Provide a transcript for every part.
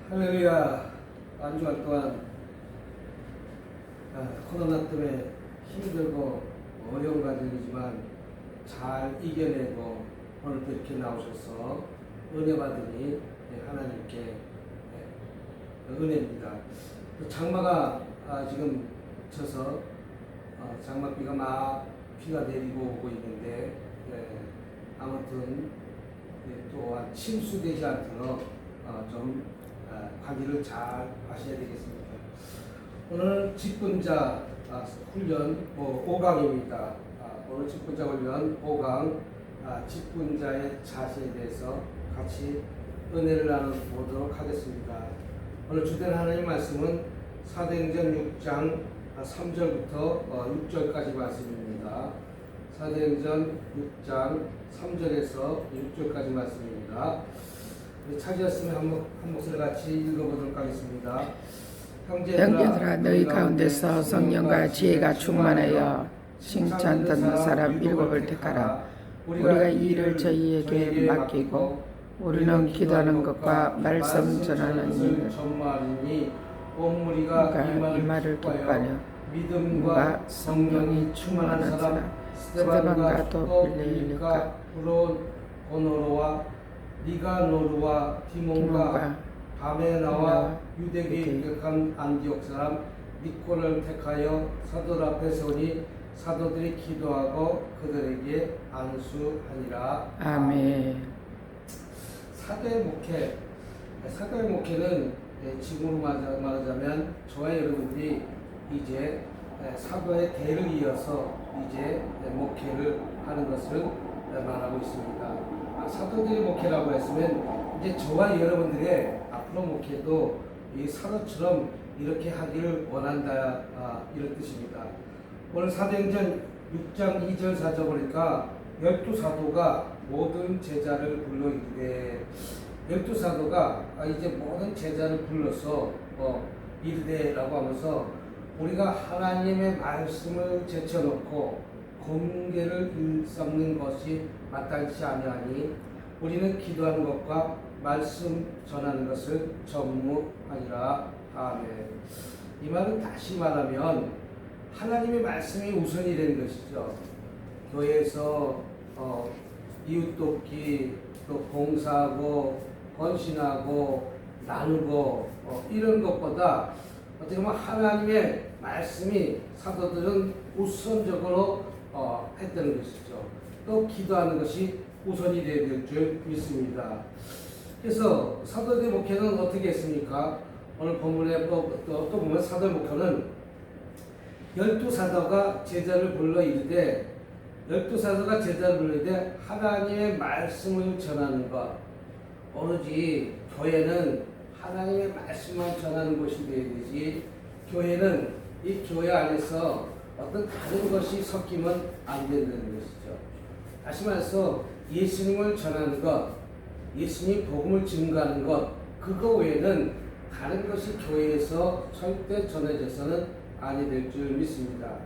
할렐루야. 한 주간 동안 코로나 때문에 힘들고 어려운 과정이지만 잘 이겨내고 오늘도 이렇게 나오셔서 은혜 받으니 하나님께 은혜입니다. 장마가 지금 쳐서 장마비가 막 비가 내리고 오고 있는데 아무튼 또한 침수되지 않도록 좀 관리를 잘 하셔야 되겠습니다. 오늘 직분자 훈련 5강입니다. 오늘 직분자 훈련 5강 직분자의 자세에 대해서 같이 은혜를 나눠보도록 하겠습니다. 오늘 주된 하나님 말씀은 사도행전 6장 3절부터 6절까지 말씀입니다. 사도행전 6장 3절에서 6절까지 말씀입니다. 찾으셨으면 한 목소리 같이 읽어보도록 하겠습니다. 형제들아 너희 가운데서 성령과 지혜가 충만하여 칭찬 듣는 사람 7을 택하라. 우리가 이 일을 저희에게 맡기고 우리는 기도하는 것과 말씀 전하는 일을 우리가 이 말을 기뻐하며 믿음과 성령이 충만한 사람 스데반과 또 빌레일과 고노로와 니가노르와 디몬과 바메나와 유대교에 입국한 안디옥 사람 니콜을 택하여 사도들 앞에 세우니 사도들이 기도하고 그들에게 안수하니라. 아멘. 사도의 목회는 지금으로 말하자면 저와 여러분들이 이제 사도의 대를 이어서 이제 목회를 하는 것을 말하고 있습니다. 사도들의 목회라고 했으면 이제 저와 여러분들의 앞으로 목회도 이 사도처럼 이렇게 하기를 원한다, 이런 뜻입니다. 오늘 사도행전 6장 2절 4절 보니까 12사도가 모든 제자를 불러 이르되 12사도가 이제 모든 제자를 불러서 이르되라고 하면서 우리가 하나님의 말씀을 제쳐놓고 공개를 일삼는 것이 마땅치 아니하니 우리는 기도하는 것과 말씀 전하는 것을 전무하니라. 아멘. 이 말은 다시 말하면 하나님의 말씀이 우선이 되는 것이죠. 교회에서 이웃 돕기, 또 봉사하고 헌신하고 나누고 이런 것보다 어떻게 보면 하나님의 말씀이 사도들은 우선적으로 했다는 것이죠. 또 기도하는 것이 우선이 되어야 될 줄 믿습니다. 그래서 사도들의 목회는 어떻게 했습니까? 오늘 본문에 또 보면 사도의 목회는 12사도가 제자를 불러 이르되 12사도가 제자를 불러 이르되 하나님의 말씀을 전하는 것. 오로지 교회는 하나님의 말씀만 전하는 것이 되어야 되지, 교회는 이 교회 안에서 어떤 다른 것이 섞이면 안 된다는 것이죠. 다시 말해서 예수님을 전하는 것, 예수님 복음을 증거하는 것, 그거 외에는 다른 것이 교회에서 절대 전해져서는 아니 될 줄 믿습니다.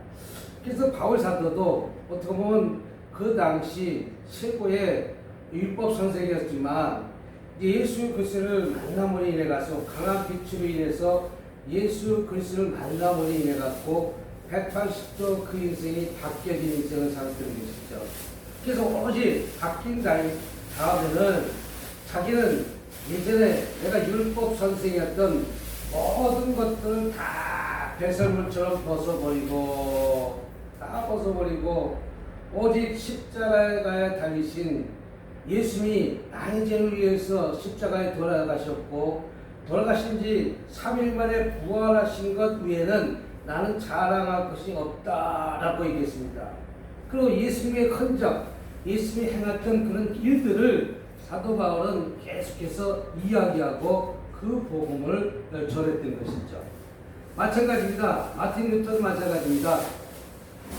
그래서 바울 사도도 어떻게 보면 그 당시 최고의 율법 선생이었지만 예수 그리스도를 만남으로 인해 가서 강한 빛으로 인해서 예수 그리스도를 만남으로 인해 갖고 180도 그 인생이 바뀌어진 인생을 살았던 것이죠. 그래서 오로지 바뀐 다음에는 자기는 예전에 내가 율법 선생이었던 모든 것들을 다 배설물처럼 벗어버리고 오직 십자가에 달리신 예수님이 나의 죄를 위해서 십자가에 돌아가셨고 돌아가신 지 3일 만에 부활하신 것 외에는 나는 자랑할 것이 없다라고 얘기했습니다. 그리고 예수님의 흔적, 예수님이 행했던 그런 일들을 사도 바울은 계속해서 이야기하고 그 복음을 전했던 것이죠. 마찬가지입니다. 마틴 루터도 마찬가지입니다.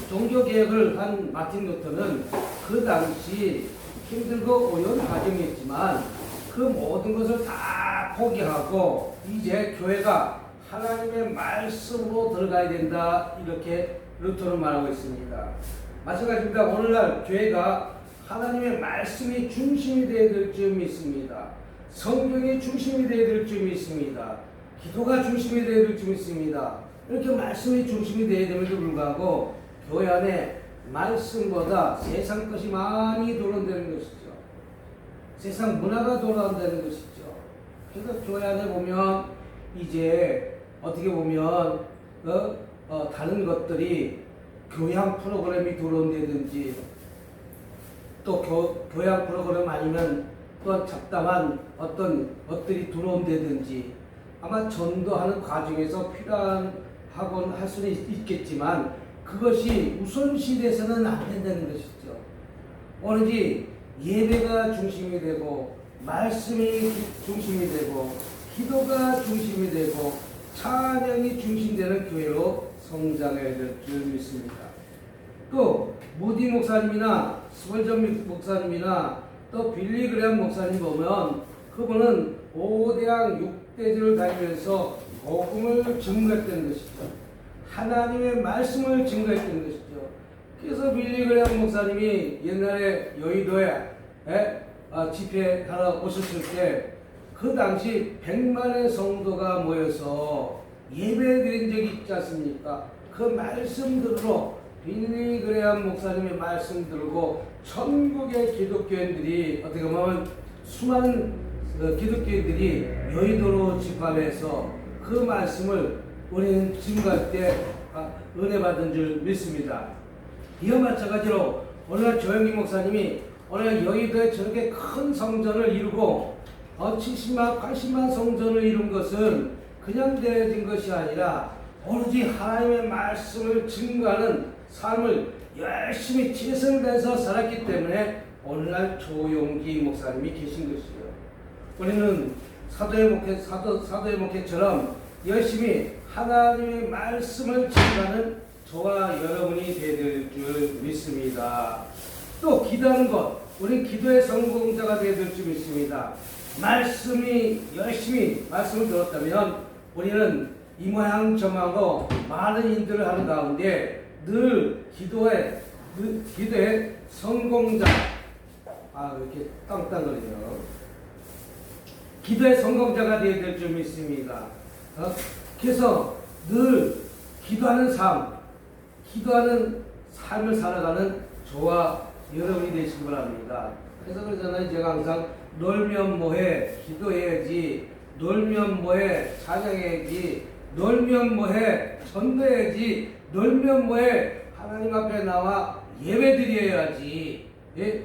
종교개혁을 한 마틴 루터는 그 당시 힘들고 어려운 과정이었지만 그 모든 것을 다 포기하고 이제 교회가 하나님의 말씀으로 들어가야 된다, 이렇게 루터는 말하고 있습니다. 마찬가지입니다. 오늘날 교회가 하나님의 말씀이 중심이 되어야 될 줄 믿습니다. 성경이 중심이 되어야 될 점이 있습니다. 기도가 중심이 되어야 될 점이 있습니다. 이렇게 말씀이 중심이 되어야 됨에도 불구하고 교회 안에 말씀보다 세상 것이 많이 돌아온다는 것이죠. 세상 문화가 돌아온다는 것이죠. 그래서 교회 안에 보면 이제 어떻게 보면 다른 것들이 교양 프로그램이 들어온다든지 또 교양 프로그램 아니면 또 잡담한 어떤 것들이 들어온다든지 아마 전도하는 과정에서 필요하곤 할 수는 있겠지만 그것이 우선시돼서는 안 된다는 것이죠. 오로지 예배가 중심이 되고 말씀이 중심이 되고 기도가 중심이 되고 찬양이 중심되는 교회로 성장해야 될 줄 믿습니다. 또 무디 목사님이나 스월전 목사님이나 또 빌리 그레엄 목사님 보면 그분은 5대양 6대주를 다니면서 복음을 증거했던 것이죠. 하나님의 말씀을 증거했던 것이죠. 그래서 빌리 그레엄 목사님이 옛날에 여의도에 집회 하러 오셨을 때 그 당시 100만의 성도가 모여서 예배드린 적이 있지 않습니까? 그 말씀 들으러 빌리 그레엄 목사님의 말씀 들고 전국의 기독교인들이 어떻게 보면 수많은 기독교인들이 여의도로 집합해서 그 말씀을 우리는 증거할 때 은혜 받은 줄 믿습니다. 이와 마찬가지로 오늘 조영기 목사님이 오늘 여의도에 저렇게 큰 성전을 이루고 70만, 80만 성전을 이룬 것은 그냥 되어진 것이 아니라 오로지 하나님의 말씀을 증거하는 삶을 열심히 최선을 다해서 살았기 때문에 오늘날 조용기 목사님이 계신 것이에요. 우리는 사도의 목회처럼 열심히 하나님의 말씀을 증거하는 저와 여러분이 되어야 될 줄 믿습니다. 또 기도하는 것, 우리는 기도의 성공자가 되어야 될 줄 믿습니다. 말씀이 열심히 말씀을 들었다면 우리는 이 모양 저 모양으로 많은 인들을 하는 가운데 늘 기도의 성공자 이렇게 땅땅거리죠. 기도의 성공자가 되어야 될 줄 믿습니다. 그래서 늘 기도하는 삶을 살아가는 저와 여러분이 되시기 바랍니다. 그래서 그러잖아요. 제가 항상 놀면 뭐해 기도해야지, 놀면 뭐해 찬양해야지, 놀면 뭐해 전도해야지, 놀면 뭐해 하나님 앞에 나와 예배드려야지. 예?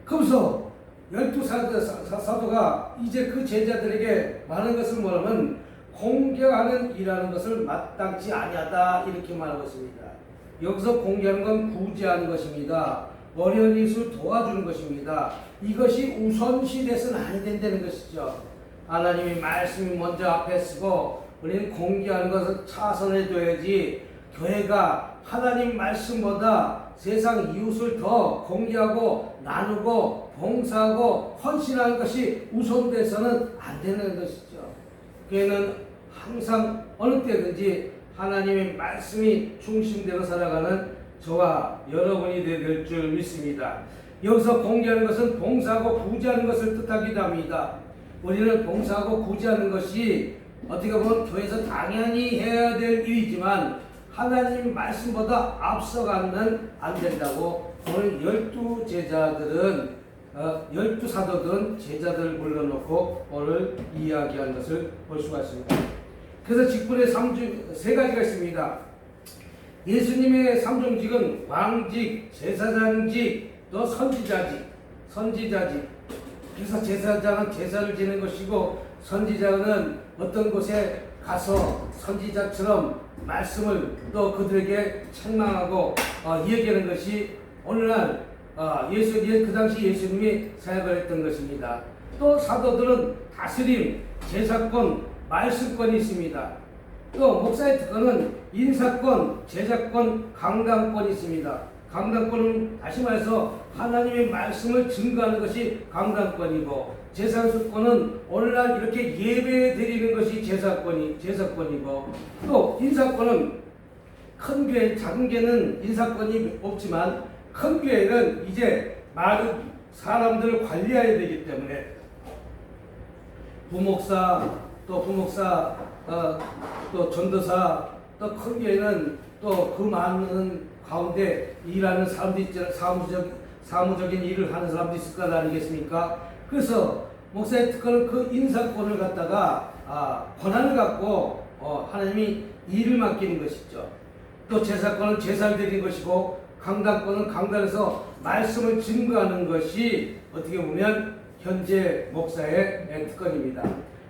그러면서 12사도가 이제 그 제자들에게 많은 것을 뭐냐면 공경하는 일하는 것을 마땅치 아니하다 이렇게 말하고 있습니다. 여기서 공경하는 건 구제하는 것입니다. 어려운 이웃을 도와주는 것입니다. 이것이 우선시 돼서는 안 된다는 것이죠. 하나님이 말씀이 먼저 앞에 쓰고 우리는 공경하는 것을 차선에 둬야지 교회가 하나님 말씀보다 세상 이웃을 더 공경하고 나누고 봉사하고 헌신하는 것이 우선돼서는 안 되는 것이죠. 교회는 항상 어느 때든지 하나님의 말씀이 중심되어 살아가는 저와 여러분이 될 줄 믿습니다. 여기서 공개하는 것은 봉사하고 구제하는 것을 뜻하기도 합니다. 우리는 봉사하고 구제하는 것이 어떻게 보면 교회에서 당연히 해야 될 일이지만 하나님 말씀보다 앞서가면 안 된다고 오늘 12 사도들은 제자들을 불러놓고 오늘 이야기한 것을 볼 수가 있습니다. 그래서 직분의 세 가지가 있습니다. 예수님의 삼종직은 왕직, 제사장직, 또 선지자직. 그래서 제사장은 제사를 지는 것이고 선지자는 어떤 곳에 가서 선지자처럼 말씀을 또 그들에게 책망하고 이야기하는 것이 오늘날 그 당시 예수님이 사역을 했던 것입니다. 또 사도들은 다스림, 제사권, 말씀권이 있습니다. 또 목사의 특권은 인사권, 제자권, 강단권이 있습니다. 강단권은 다시 말해서 하나님의 말씀을 증거하는 것이 강단권이고 제사권은 오늘날 이렇게 예배 드리는 것이 제사권이고 또 인사권은 큰 교회, 작은 교회는 인사권이 없지만 큰 교회는 이제 많은 사람들을 관리해야 되기 때문에 부목사, 또 부목사, 또 전도사, 또 큰 교회는 또 그 많은 가운데 일하는 사람도 있잖아요. 사무적인 일을 하는 사람도 있을 거 아니겠습니까? 그래서 목사의 특권은 그 인사권을 갖다가 권한을 갖고 하나님이 일을 맡기는 것이죠. 또 제사권은 제사를 드리는 것이고 강단권은 강단에서 말씀을 증거하는 것이 어떻게 보면 현재 목사의 특권입니다.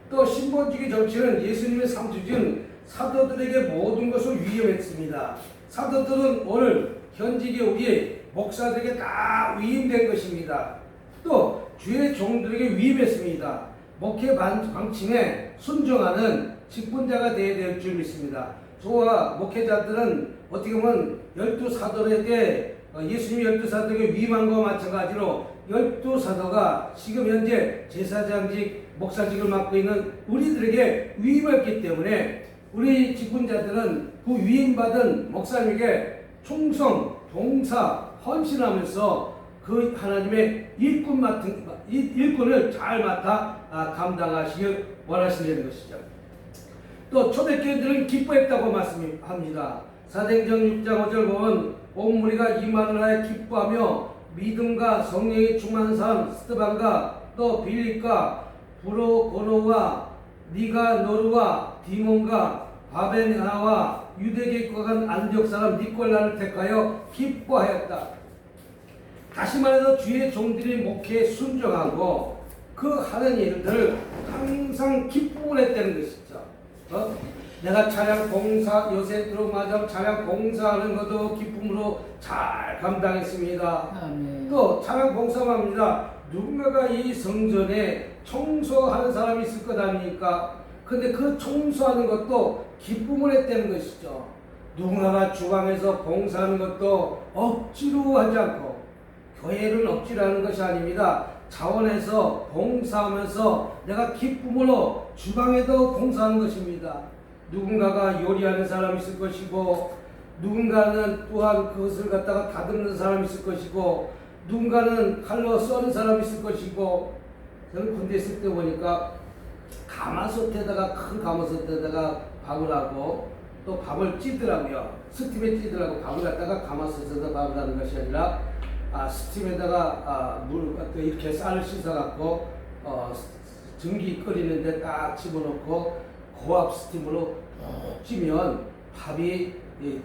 또 신본주의 정치는 예수님의 상주준 사도들에게 모든 것을 위임했습니다. 사도들은 오늘 현직의 우리 목사들에게 다 위임된 것입니다. 또 주의 종들에게 위임했습니다. 목회 방침에 순종하는 직분자가 되어야 될 줄 믿습니다. 저와 목회자들은 어떻게 보면 12사도에게 예수님이 12사도에게 위임한 것과 마찬가지로 12사도가 지금 현재 제사장직 목사직을 맡고 있는 우리들에게 위임했기 때문에 우리 직분자들은 그 위임받은 목사님에게 충성, 봉사, 헌신하면서 그 하나님의 일꾼을 잘 맡아 감당하시길 원하시는 것이죠. 또 초대교회들은 기뻐했다고 말씀합니다. 사도행전 6장 5절 보면 온 무리가 이만을 하여 기뻐하며 믿음과 성령이 충만한 사람 스데반과 또 빌립과 브로고노와 니가노르와 디몬과 바베나와 유대계에 거한 안디옥 사람 니콜라를 택하여 기뻐하였다. 다시 말해서 주의 종들이 목회에 순종하고 그 하는 일들을 항상 기쁨을 했다는 것이죠. 내가 찬양 봉사 요새 들어맞아 찬양 봉사하는 것도 기쁨으로 잘 감당했습니다. 아멘. 또 찬양 봉사만 합니다. 누군가가 이 성전에 청소하는 사람이 있을 것 아닙니까? 근데 그 청소하는 것도 기쁨을 했다는 것이죠. 누군가가 주방에서 봉사하는 것도 억지로 하지 않고, 교회는 억지로 하는 것이 아닙니다. 자원해서 봉사하면서 내가 기쁨으로 주방에도 봉사하는 것입니다. 누군가가 요리하는 사람이 있을 것이고, 누군가는 또한 그것을 갖다가 다듬는 사람이 있을 것이고, 누군가는 칼로 써는 사람이 있을 것이고. 저는 군대 있을 때 보니까 가마솥에다가, 큰 가마솥에다가 밥을 하고 또 밥을 찌더라고요. 스팀에 찌더라고. 밥을 갖다가 가마솥에다 밥을 하는 것이 아니라 스팀에다가 물 이렇게 쌀을 씻어갖고 전기 끓이는데 딱 집어넣고 고압 스팀으로 찌면 밥이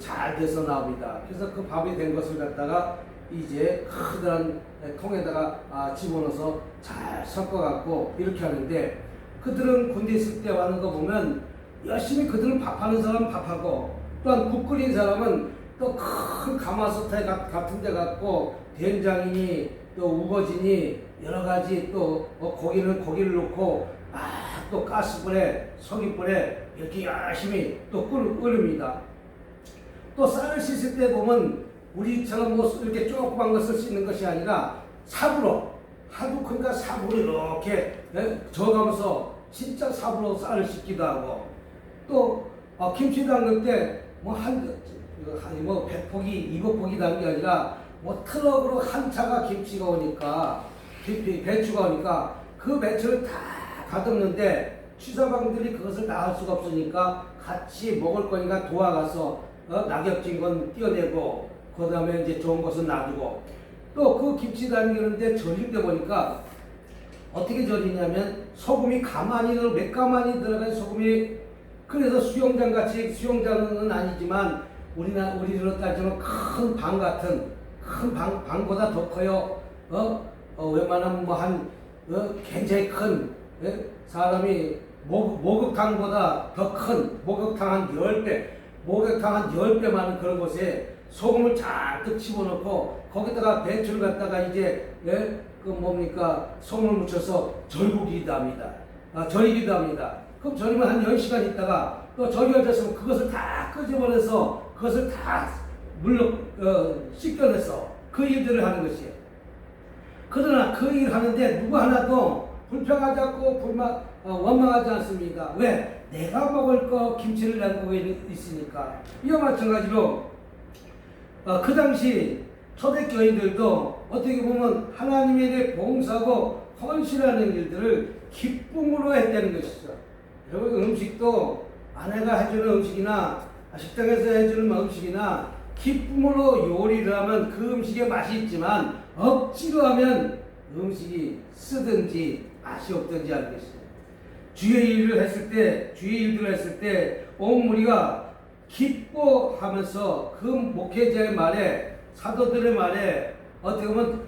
잘 돼서 나옵니다. 그래서 그 밥이 된 것을 갖다가 이제 크던 통에다가 집어넣어서 잘 섞어갖고 이렇게 하는데, 그들은 군대 있을 때 하는 거 보면 열심히 그들은 밥하는 사람은 밥하고, 또한 국 끓인 사람은 또 큰 가마솥에 같은 데 갖고 된장이니 또 우거지니 여러 가지 또 고기는 고기를 넣고 또 가스불에 석유불에 이렇게 열심히 또 끓입니다. 또 쌀을 씻을 때 보면 우리처럼 뭐 이렇게 조그만 것을 씻는 것이 아니라 삽으로, 하도 크니까 삽으로 이렇게 저어가면서 진짜 삽으로 쌀을 씻기도 하고, 또 김치 담글 때 뭐 100포기, 200포기 담는 게 아니라 뭐 트럭으로 한 차가 김치가 오니까, 배추가 오니까 그 배추를 다 가듬는데 취사방들이 그것을 다 할 수가 없으니까 같이 먹을 거니까 도와가서 낙엽진 건 띄어내고, 그 다음에 이제 좋은 것은 놔두고, 또 그 김치 담그는데 절일 때 보니까 어떻게 절이냐면 소금이 몇 가마니 들어간 소금이, 그래서 수영장 같이, 수영장은 아니지만 우리로 따지면 큰 방 같은, 큰 방보다 더 커요. 웬만하면 굉장히 큰, 사람이 목욕탕보다 더 큰, 목욕탕 한 10배, 목욕탕 한 10배 많은 그런 곳에 소금을 잔뜩 집어넣고 거기다가 배추를 갖다가 이제 소금을 묻혀서 절구기도 합니다. 절이기도 합니다. 그럼 절이면 한 10시간 있다가 또 절여졌으면 그것을 다 끄집어내서 그것을 다 물로 씻겨내서 그 일들을 하는 것이에요. 그러나 그 일을 하는데 누구 하나도 불평하지 않고 원망하지 않습니다. 왜? 내가 먹을 거 김치를 담그고 있으니까. 이와 마찬가지로 그 당시 초대교인들도 어떻게 보면 하나님에 대해 봉사하고 헌신하는 일들을 기쁨으로 했다는 것이죠. 여러분 음식도 아내가 해주는 음식이나 식당에서 해주는 음식이나 기쁨으로 요리를 하면 그 음식에 맛이 있지만 억지로 하면 음식이 쓰든지 맛이 없든지 하는 것이죠. 주의 일들을 했을 때 온 무리가 기뻐하면서 그 목회자의 말에 사도들의 말에 어떻게 보면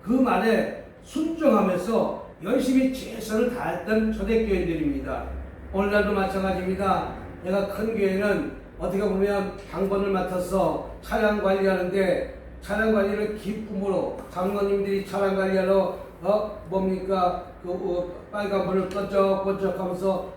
그 말에 순종하면서 열심히 최선을 다했던 초대교인들입니다. 오늘날도 마찬가지입니다. 내가 큰 교회는 어떻게 보면 당번을 맡아서 차량 관리하는데 차량 관리를 기쁨으로 장로님들이 차량 관리하러 빨간불을 번쩍번쩍하면서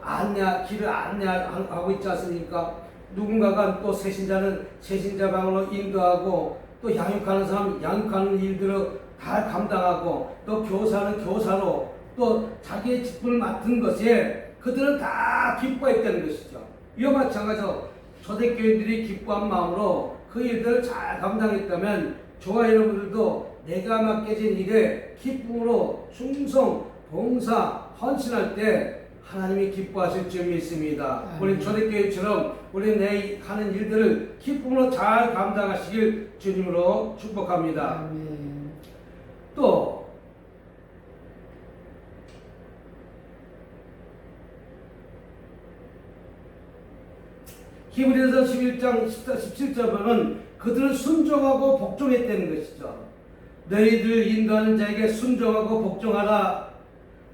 길을 안내하고 있지 않습니까? 누군가가 또 세신자 방으로 인도하고 또 양육하는 사람 양육하는 일들을 다 감당하고 또 교사는 교사로 또 자기의 직분을 맡은 것에 그들은 다 기뻐했다는 것이죠. 이와 마찬가지로 초대교인들이 기뻐한 마음으로 그 일들을 잘 감당했다면 저와 여러분들도 내가 맡겨진 일에 기쁨으로 충성, 봉사, 헌신할 때 하나님이 기뻐하실 줄 믿습니다. 우리 초대교회처럼 우리 내 하는 일들을 기쁨으로 잘 감당하시길 주님으로 축복합니다. 아멘. 또 히브리서 11장 17절 보면 그들은 순종하고 복종했다는 것이죠. 너희들 인도하는 자에게 순종하고 복종하라.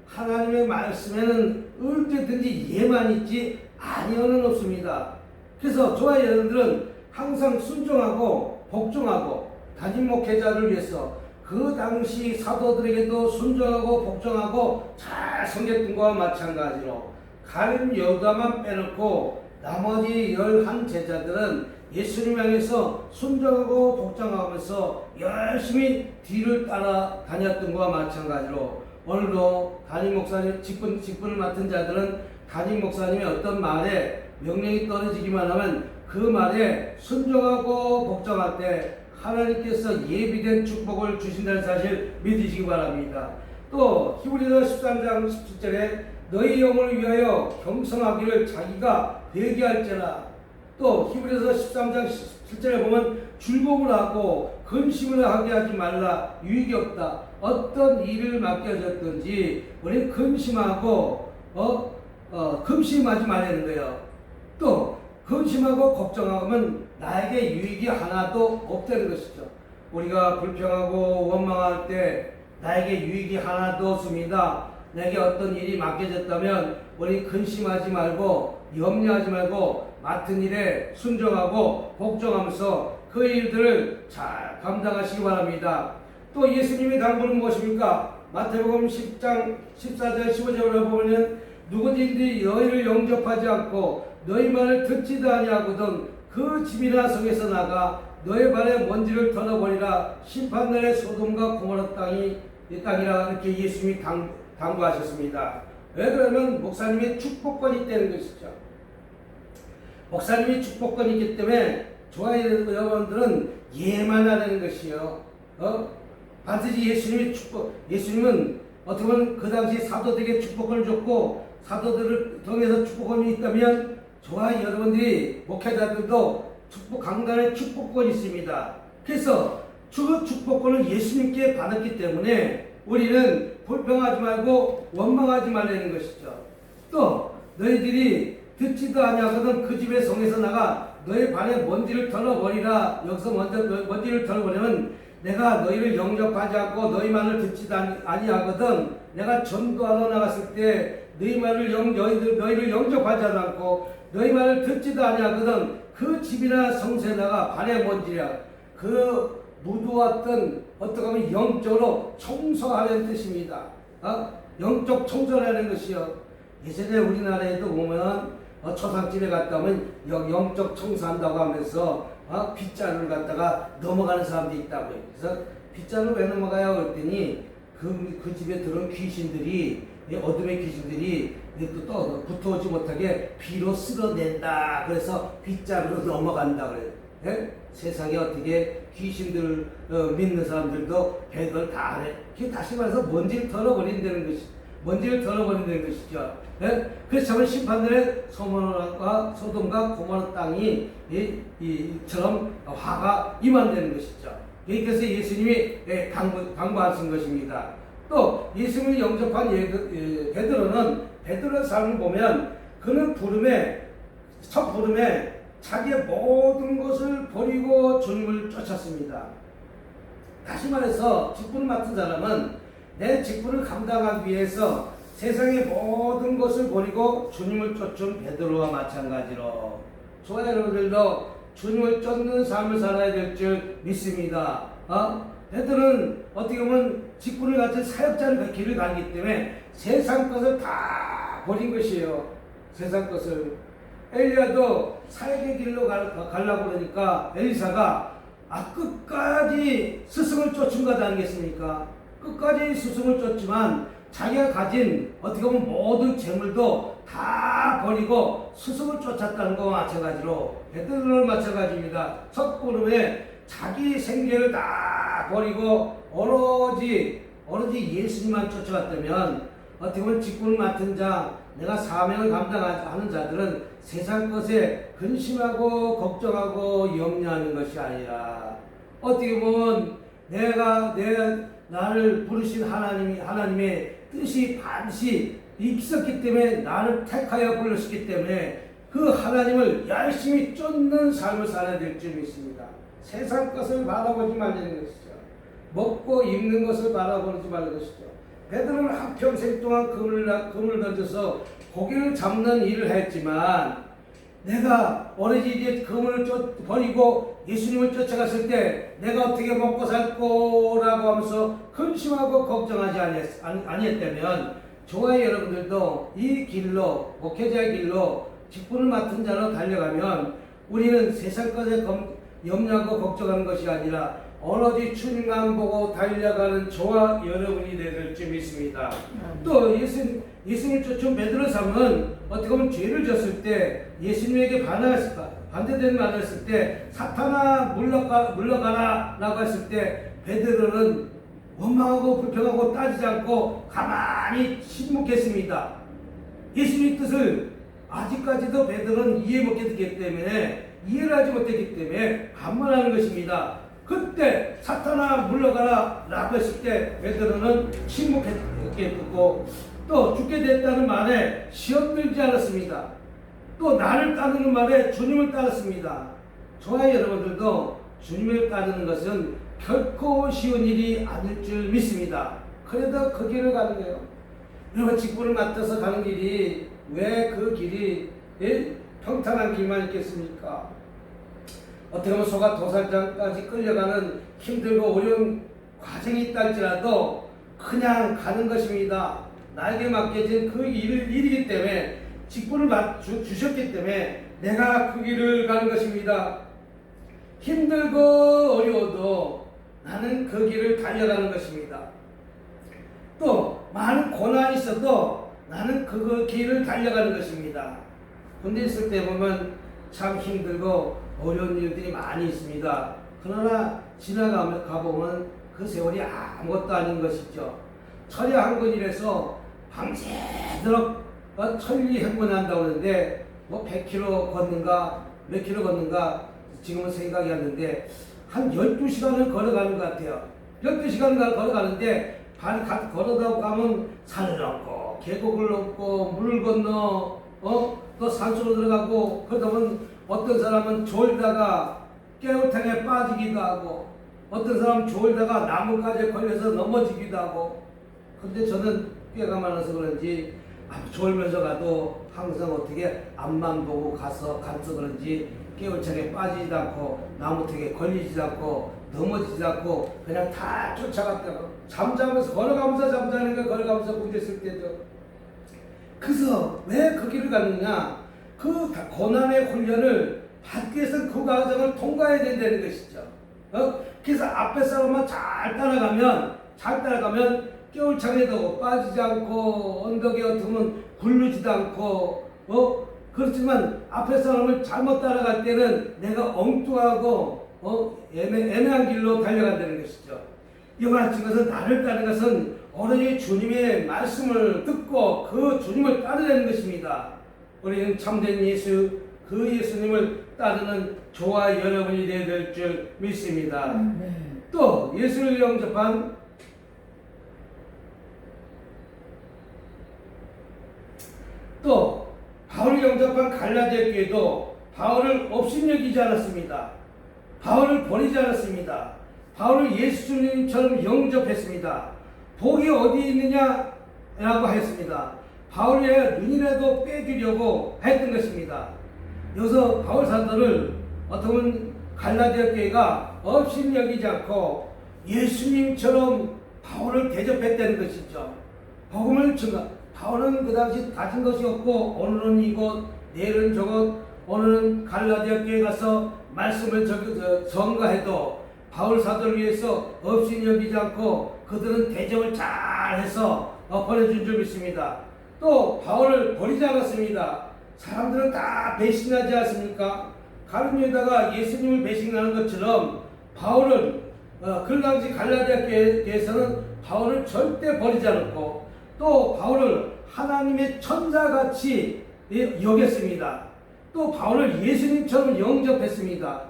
하나님의 말씀에는 언제든지 예만 있지 아니오는 없습니다. 그래서 저와 여러분들은 항상 순종하고 복종하고 담임 목회자를 위해서 그 당시 사도들에게도 순종하고 복종하고 잘 섬겼던 것과 마찬가지로 가룟 여다만 빼놓고 나머지 11 제자들은 예수님 향해서 순종하고 복종하면서 열심히 뒤를 따라 다녔던 것과 마찬가지로 오늘도 담임 목사님 직분을 맡은 자들은 담임 목사님의 어떤 말에 명령이 떨어지기만 하면 그 말에 순종하고 복종할 때 하나님께서 예비된 축복을 주신다는 사실 믿으시기 바랍니다. 또 히브리서 13장 17절에 너희 영혼을 위하여 겸손하기를 자기가 회개할지라. 또 히브리서 13장 17절에 보면 즐거움을 하고 근심을 하게 하지 말라. 유익이 없다. 어떤 일을 맡겨졌든지 우리 근심하고 금심하지 말라는 거예요. 또 근심하고 걱정하면 나에게 유익이 하나도 없다는 것이죠. 우리가 불평하고 원망할 때 나에게 유익이 하나도 없습니다. 내게 어떤 일이 맡겨졌다면 우리 근심하지 말고 염려하지 말고 맡은 일에 순종하고 복종하면서 그 일들을 잘 감당하시기 바랍니다. 또 예수님의 당부는 무엇입니까? 마태복음 10장 14절 15절을 보면 누구든지 너희를 영접하지 않고 너희 말을 듣지도 아니하거든 그 집이나 성에서 나가 너희 발에 먼지를 털어버리라. 심판날에 소돔과 고모라 땅이라 이렇게 예수님이 당부하셨습니다. 왜 그러면 목사님의 축복권이 있다는 것이죠. 목사님이 축복권이 있기 때문에 저와 여러분들은 예만 하는 것이요. 반드시 예수님의 예수님은 어떻게 보면 그 당시 사도들에게 축복권을 줬고 사도들을 통해서 축복권이 있다면 저와 여러분들이 목회자들도 강단의 축복권이 있습니다. 그래서 그 축복권을 예수님께 받았기 때문에 우리는 불평하지 말고 원망하지 말라는 것이죠. 또 너희들이 듣지도 아니하거든 그 집의 성에서 나가 너희 발에 먼지를 털어버리라. 여기서 먼지를 털어버리면 내가 너희를 영접하지 않고 너희 말을 듣지도 아니하거든 내가 전도하러 나갔을 때 너희를 영접하지 않고 너희 말을 듣지도 아니하거든 그 집이나 성소에 나가 발에 먼지야. 그 묻어왔던 어떻게 보면 영적으로 청소하는 뜻입니다. 영적 청소라는 것이요. 예전에 우리나라에도 보면 초상집에 갔다 오면 영적 청소한다고 하면서 빗자루를 갖다가 넘어가는 사람도 있다고요. 그래서 빗자루 왜 넘어가요? 그랬더니 그 집에 들어온 귀신들이 어둠의 귀신들이 또 붙어오지 못하게 비로 쓸어낸다. 그래서 빗자루로 넘어간다 그래요. 예? 세상에 어떻게 귀신들 믿는 사람들도 별걸 다 하네. 다시 말해서 먼지를 털어버린다는 것이 먼지를 덜어버린다는 것이죠. 예? 그래서 저번 심판들의 소돔과 고모라 땅이 이처럼 화가 임한다는 것이죠. 그래서 예수님이 당부하신 것입니다. 또 예수님을 영접한 베드로의 삶을 보면 그는 첫 부름에 자기의 모든 것을 버리고 주님을 쫓았습니다. 다시 말해서 직분을 맡은 사람은 내 직분을 감당하기 위해서 세상의 모든 것을 버리고 주님을 쫓은 베드로와 마찬가지로 저와 여러분들도 주님을 쫓는 삶을 살아야 될 줄 믿습니다. 베드로는 어떻게 보면 직분을 가진 사역자의 길을 가기 때문에 세상 것을 다 버린 것이에요. 세상 것을. 엘리야도 사역의 길로 가려고 그러니까 엘리사가 끝까지 스승을 쫓은 것 아니겠습니까? 끝까지 스승을 쫓지만 자기가 가진 어떻게 보면 모든 재물도 다 버리고 스승을 쫓았다는 것과 마찬가지로 베드로는 마찬가지입니다. 첫 부름에 자기 생계를 다 버리고 오로지 예수님만 쫓아갔다면 어떻게 보면 직분을 맡은 자, 내가 사명을 감당하는 자들은 세상 것에 근심하고 걱정하고 염려하는 것이 아니라 어떻게 보면 나를 부르신 하나님의 뜻이 반드시 있었기 때문에 나를 택하여 불렀기 때문에 그 하나님을 열심히 쫓는 삶을 살아야 될 줄 믿습니다. 세상 것을 바라보지 말라는 것이죠. 먹고 입는 것을 바라보지 말라는 것이죠. 베드로는 한평생 동안 그물을 던져서 고기를 잡는 일을 했지만 내가 오로지 이제 그물을 버리고 예수님을 쫓아갔을 때 내가 어떻게 먹고 살 거라고 하면서 근심하고 걱정하지 아니했다면 저와 여러분들도 이 길로 목회자의 길로 직분을 맡은 자로 달려가면 우리는 세상 것에 염려하고 걱정하는 것이 아니라 오로지 주님만 보고 달려가는 저와 여러분이 될 줄 믿습니다. 또 예수님을 쫓은 베드로 삶은 어떻게 보면 죄를 졌을 때 예수님에게 반대되는 말을 했을 때 사탄아 물러가라 라고 했을 때 베드로는 원망하고 불평하고 따지지 않고 가만히 침묵했습니다. 예수님의 뜻을 아직까지도 베드로는 이해를 하지 못했기 때문에 반문하는 것입니다. 그때 사탄아 물러가라 라고 했을 때 베드로는 침묵했고 또 죽게 됐다는 말에 시험 들지 않았습니다. 또 나를 따르는 말에 주님을 따랐습니다. 저와 여러분들도 주님을 따르는 것은 결코 쉬운 일이 아닐 줄 믿습니다. 그래도 그 길을 가는 거예요. 여러분 직분을 맡아서 가는 길이 왜 그 길이 평탄한 길만 있겠습니까? 어떻게 보면 소가 도살장까지 끌려가는 힘들고 어려운 과정이 있다 할지라도 그냥 가는 것입니다. 나에게 맡겨진 그 일이기 때문에 직분을 주셨기 때문에 내가 그 길을 가는 것입니다. 힘들고 어려워도 나는 그 길을 달려가는 것입니다. 또 많은 고난이 있어도 나는 그 길을 달려가는 것입니다. 군대 있을 때 보면 참 힘들고 어려운 일들이 많이 있습니다. 그러나 지나가보면 그 세월이 아무것도 아닌 것이죠. 철야 한근이라서 밤새도록 천리행군한다고 하는데 100km 걷는가 몇 킬로 걷는가 지금은 생각이 안 나는데 한 12시간을 걸어가는 것 같아요. 12시간을 걸어가는데 걸어다 가면 산을 넘고 계곡을 넘고 물을 건너 또 산속으로 들어가고 그러다 보면 어떤 사람은 졸다가 깨우탕에 빠지기도 하고 어떤 사람은 졸다가 나무까지 걸려서 넘어지기도 하고 근데 저는 꾀가 많아서 그런지 졸면서 가도 항상 어떻게 앞만 보고 가서 그런지 깨우탕에 빠지지도 않고 나무턱에 걸리지도 않고 넘어지지도 않고 그냥 다 쫓아갔다고 잠자면서 걸어가면서 잠자는 거 걸어가면서 군대 있을 때죠. 그래서 왜 그 길을 갔느냐? 그 고난의 훈련을 받기 위해서는 그 과정을 통과해야 된다는 것이죠. 그래서 앞에 사람만 잘 따라가면 겨울창에도 빠지지 않고 언덕에 어떻으면 굴르지도 않고 그렇지만 앞에 사람을 잘못 따라갈 때는 내가 엉뚱하고 애매한 길로 달려간다는 것이죠. 이와 같은 것은 나를 따르는 것은 오로지 주님의 말씀을 듣고 그 주님을 따르는 것입니다. 우리는 참된 예수, 그 예수님을 따르는 저와 여러분이 되어야 될 줄 믿습니다. 네. 또 예수를 영접한 또 바울을 영접한 갈라디아 교회도 바울을 업신여기지 않았습니다. 바울을 버리지 않았습니다. 바울을 예수님처럼 영접했습니다. 복이 어디 있느냐라고 했습니다. 바울의 눈이라도 빼주려고 했던 것입니다. 여기서 바울 사도를 어떻게 보면 갈라디아 교회가 업신여기지 않고 예수님처럼 바울을 대접했다는 것이죠. 복음을 증거. 바울은 그 당시 가진 것이 없고 오늘은 이곳 내일은 저곳 오늘은 갈라디아 교회에 가서 말씀을 전가해도 바울 사도를 위해서 업신여기지 않고 그들은 대접을 잘해서 보내준 줄 믿습니다. 또 바울을 버리지 않았습니다. 사람들은 다 배신하지 않습니까? 가룟 유다가 예수님을 배신하는 것처럼 바울은 그 당시 갈라디아 교회에서는 바울을 절대 버리지 않았고 또 바울을 하나님의 천사같이 여겼습니다. 또 바울을 예수님처럼 영접했습니다.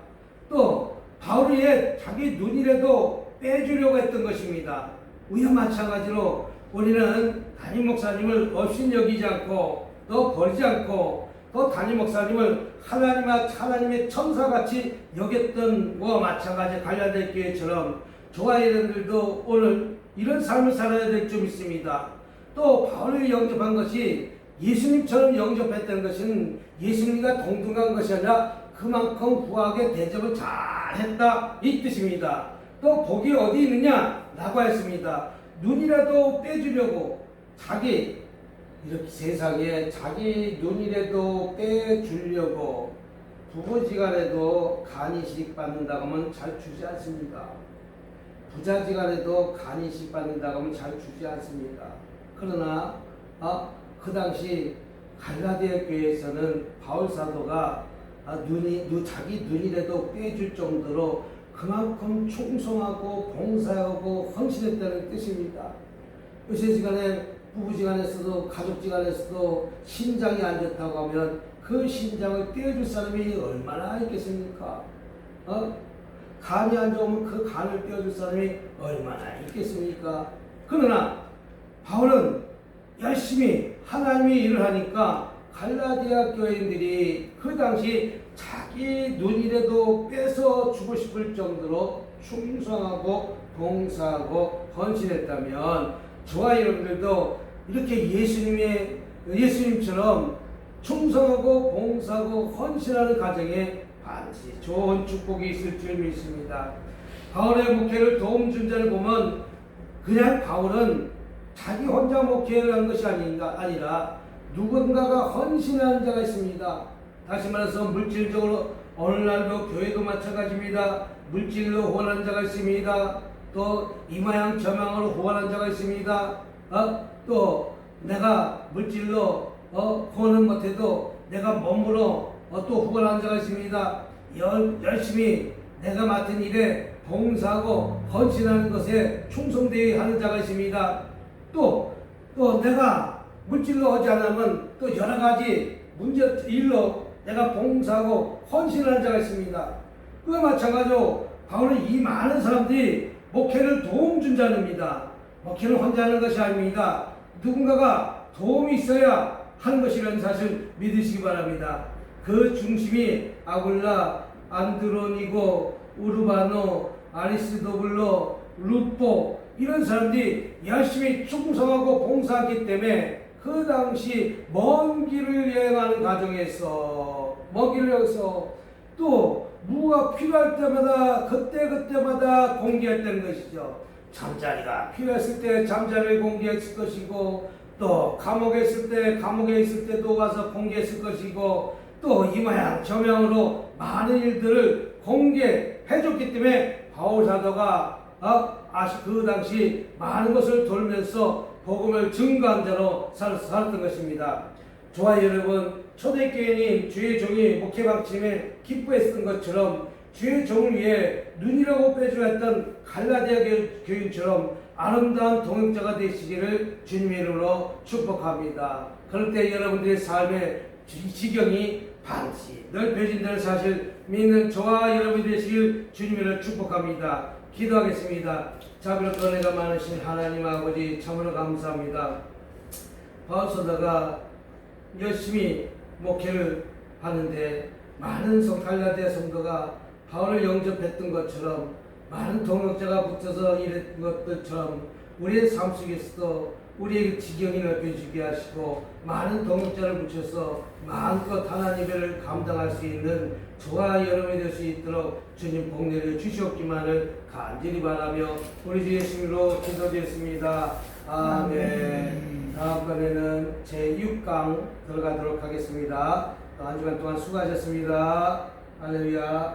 또 바울을 위해 자기 눈이라도 빼주려고 했던 것입니다. 우리와 마찬가지로 우리는 담임 목사님을 업신여기지 않고 또 버리지 않고 또 담임 목사님을 하나님의 천사같이 여겼던 것과 마찬가지 갈라디아 교회처럼 저와 여러분들도 오늘 이런 삶을 살아야 될 줄 믿습니다. 또 바울을 영접한 것이 예수님처럼 영접했다는 것은 예수님과 동등한 것이 아니라 그만큼 후하게 대접을 잘했다 이 뜻입니다. 또 복이 어디 있느냐라고 했습니다. 눈이라도 빼주려고 자기 이렇게 세상에 자기 눈이라도 빼주려고 부부지간에도 간이식 받는다고 하면 잘 주지 않습니다. 부자지간에도 간이식 받는다고 하면 잘 주지 않습니다. 그러나 그 당시 갈라디아 교회에서는 바울 사도가 자기 눈이라도 빼줄 정도로 그만큼 충성하고 봉사하고 헌신했다는 뜻입니다. 요새시간에 부부지간에서도 가족지간에서도 신장이 안 좋다고 하면 그 신장을 떼어줄 사람이 얼마나 있겠습니까? 간이 안 좋으면 그 간을 떼어줄 사람이 얼마나 있겠습니까? 그러나 바울은 열심히 하나님의 일을 하니까 갈라디아 교인들이 그 당시 자기 눈이라도 빼서 주고 싶을 정도로 충성하고 봉사하고 헌신했다면 저와 여러분들도 이렇게 예수님처럼 충성하고 봉사하고 헌신하는 가정에 반드시 좋은 축복이 있을 줄 믿습니다. 바울의 목회를 도움 준 자를 보면 그냥 바울은 자기 혼자 목회를 한 것이 아니라 누군가가 헌신하는 자가 있습니다. 다시 말해서 물질적으로 오늘날도 교회도 마찬가지입니다. 물질로 후원하는 자가 있습니다. 또 이마양 저망으로 후원하는 자가 있습니다. 또 내가 물질로 후원은 못해도 내가 몸으로 또 후원하는 자가 있습니다. 열심히 내가 맡은 일에 봉사하고 헌신하는 것에 충성되어 하는 자가 있습니다. 또 내가 물질로 하지 않으면 또 여러 가지 일로 내가 봉사하고 헌신하는 자가 있습니다. 그와 마찬가지로 바울은 이 많은 사람들이 목회를 도움 준 자입니다. 목회는 혼자 하는 것이 아닙니다. 누군가가 도움이 있어야 하는 것이라는 사실 믿으시기 바랍니다. 그 중심이 아굴라, 안드로니고, 우르바노, 아리스도블로, 루포 이런 사람들이 열심히 충성하고 봉사하기 때문에 그 당시 먼 길을 여행하는 과정에서 또 무가 필요할 때마다 그때마다 공개했다는 것이죠. 잠자리가 필요했을 때 잠자리를 공개했을 것이고 또 감옥에 있을 때도 와서 공개했을 것이고 또 이모양 저모양으로 많은 일들을 공개해줬기 때문에 바울 사도가 그 당시 많은 것을 돌면서 복음을 증거한 자로 살았던 것입니다. 저와 여러분 초대교인인 주의 종이 목회방침에 기뻐했던 것처럼 주의 종을 위해 눈이라고 빼주었던 갈라디아 교인처럼 아름다운 동역자가 되시기를 주님의 이름으로 축복합니다. 그럴 때 여러분들의 삶의 지경이 반드시 넓혀진다는 사실 믿는 저와 여러분이 되시길 주님을 축복합니다. 기도하겠습니다. 자비롭고 은혜가 많으신 하나님 아버지 참으로 감사합니다. 바울서다가 열심히 목회를 하는데 많은 갈라디아 성도가 바울을 영접했던 것처럼 많은 동역자가 붙어서 이랬던 것들처럼 우리의 삶 속에서도 우리의 지경이 넓혀지게 하시고 많은 동역자를 붙여서 마음껏 하나님의 일을 감당할 수 있는 저와 여러분이 될 수 있도록 주님 복내려 주시옵기만을 간절히 바라며 우리 주 예수님으로 기도드렸습니다. 아멘. 다음번에는 제6강 들어가도록 하겠습니다. 한 주간 동안 수고하셨습니다. 할렐루야.